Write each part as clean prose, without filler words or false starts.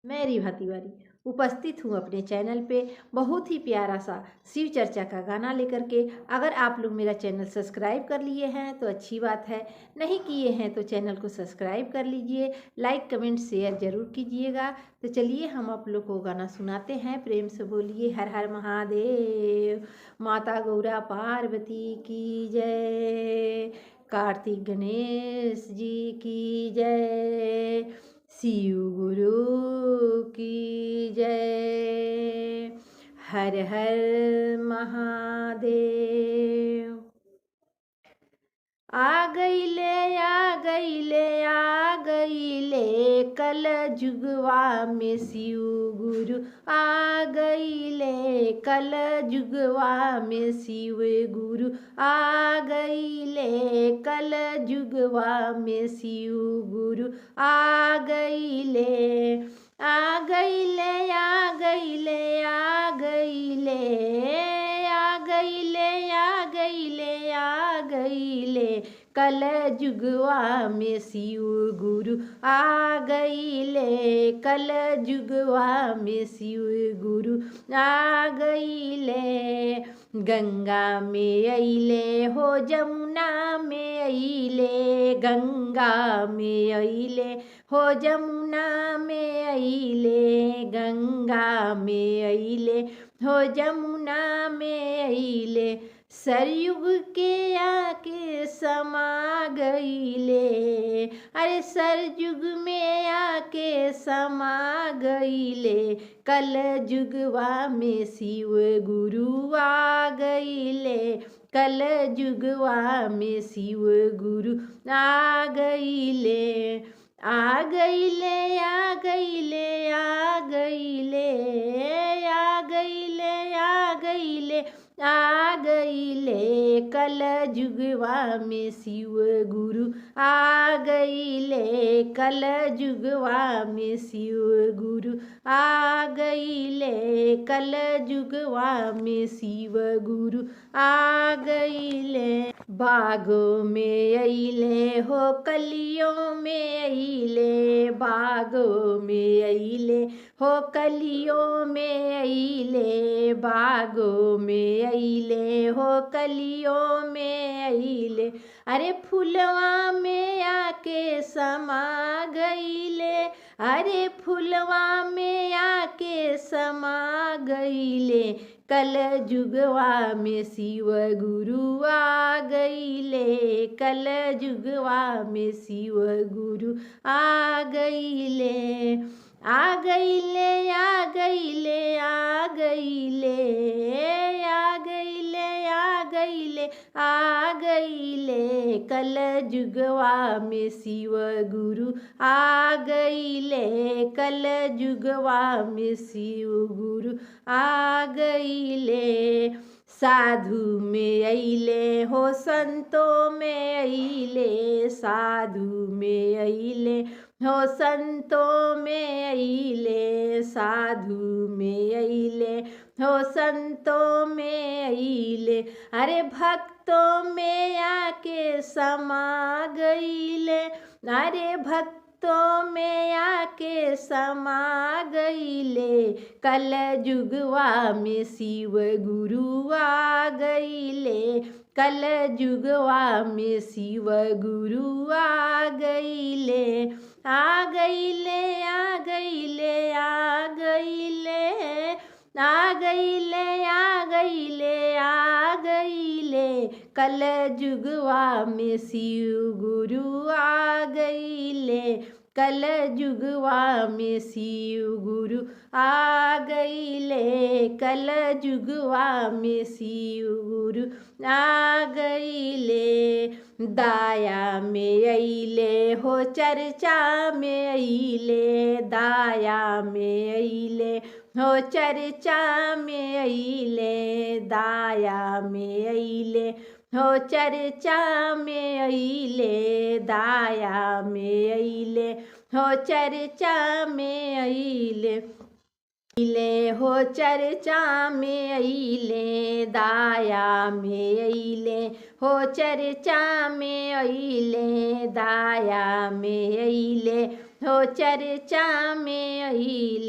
मैं रिभा तिवारी उपस्थित हूँ अपने चैनल पे बहुत ही प्यारा सा शिव चर्चा का गाना लेकर के। अगर आप लोग मेरा चैनल सब्सक्राइब कर लिए हैं तो अच्छी बात है, नहीं किए हैं तो चैनल को सब्सक्राइब कर लीजिए, लाइक कमेंट शेयर ज़रूर कीजिएगा। तो चलिए हम आप लोग को गाना सुनाते हैं, प्रेम से बोलिए हर हर महादेव। माता गौरा पार्वती की जय, कार्तिक गणेश जी की जय, शिव गुरु की जय, हर हर महादेव। आ गईले आ गईले आ गईले कल जुगवा में शिव गुरु, आ गईले कल जुगवा में शिव गुरु, आ गईले कल जुगवा में शिव गुरु, आ गईले आ गईले आ गईले आ गईले आ गईले आ गईले आ गईले कल जुगवा में शिव गुरु, आ गईले कल जुगवा में शिव गुरु, आ गईले। गंगा में अइले हो जमुना में अइले, गंगा में अइले हो जमुना में अइले, गंगा में अइले हो जमुना में अइले, सरयुग के आके समा गईले, अरे सरयुग में आके समा गईले, कल जुगवा में शिव गुरु आ गईले, कल जुगवा में शिव गुरु आ गईले, आ गईले आ गईले आ गईले आ गईले आ गईले आ गईले कल जुगवा में शिव गुरु, आ गईले कल जुगवा में शिव गुरु, आ गईले कल जुगवा में शिव गुरु, आ गईले। बागों में अइले हो कलियों में अइले, बागों में अइले हो कलियों में अइले, बागों में अइले हो कलियों में अइले, अरे फुलवा में आके समा गईले, अरे फुलवा में आके समा गईले, कल जुगवा में शिव गुरु आ गईले, कल जुगवा में शिव गुरु आ गईले, आ गईले आ गईले आ गईले आ गईले आ गईले आ गईले कल जुगवा में शिव गुरु, आ गईले कल जुगवा में शिव गुरु, आ गईले। साधु में अइले हो संतों में अइले, साधु में अइले हो संतों में अइले, साधु में अइले हो संतों में अइले, अरे भक्तों में आके समा गईले, अरे भक्तों में आके समा गईले, कल जुगवा में शिव गुरु आ गईले, कल जुगवा में शिव गुरु आ गईले, आ गईले आ गईले आ गईले आ गईले आ गईले आ गईले कल जुगवा में शिव गुरु आ गईले, कल जुगवा में शिव गुरु आ गईले, कल जुगवा में शिव गुरु आ गईले। दाया में अइले हो चर्चा में अइले, दाया में अइले हो चर्चा में अइले, दाया में अइले हो चर्चा में अइले, दाया में अइले हो चर्चा में अइले, अइले हो चर्चा में अइले, दाया में अइले हो चर्चा में अइले, दाया में अइले हो चर्चा में अइले।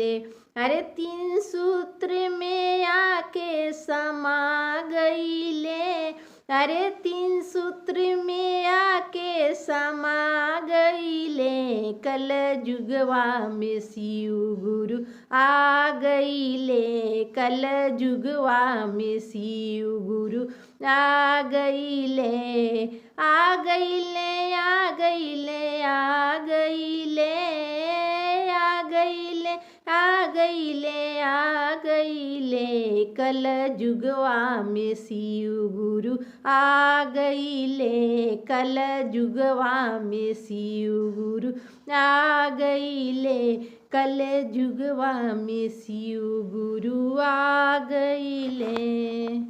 अरे तीन सूत्र में आके समा गईले, अरे तीन सूत्र में आके समा गईले, कल जुगवा में शिव गुरु आ गईले, कल जुगवा में शिव गुरु आ गईले, आ गईले, आ गईले, आ गईले, आ गईले, आ गईले, आ गईले, कल जुगवा में शिव गुरु आ गईले, कल जुगवा में शिव गुरु आ गईले, कल जुगवा में शिव गुरु आ गईले।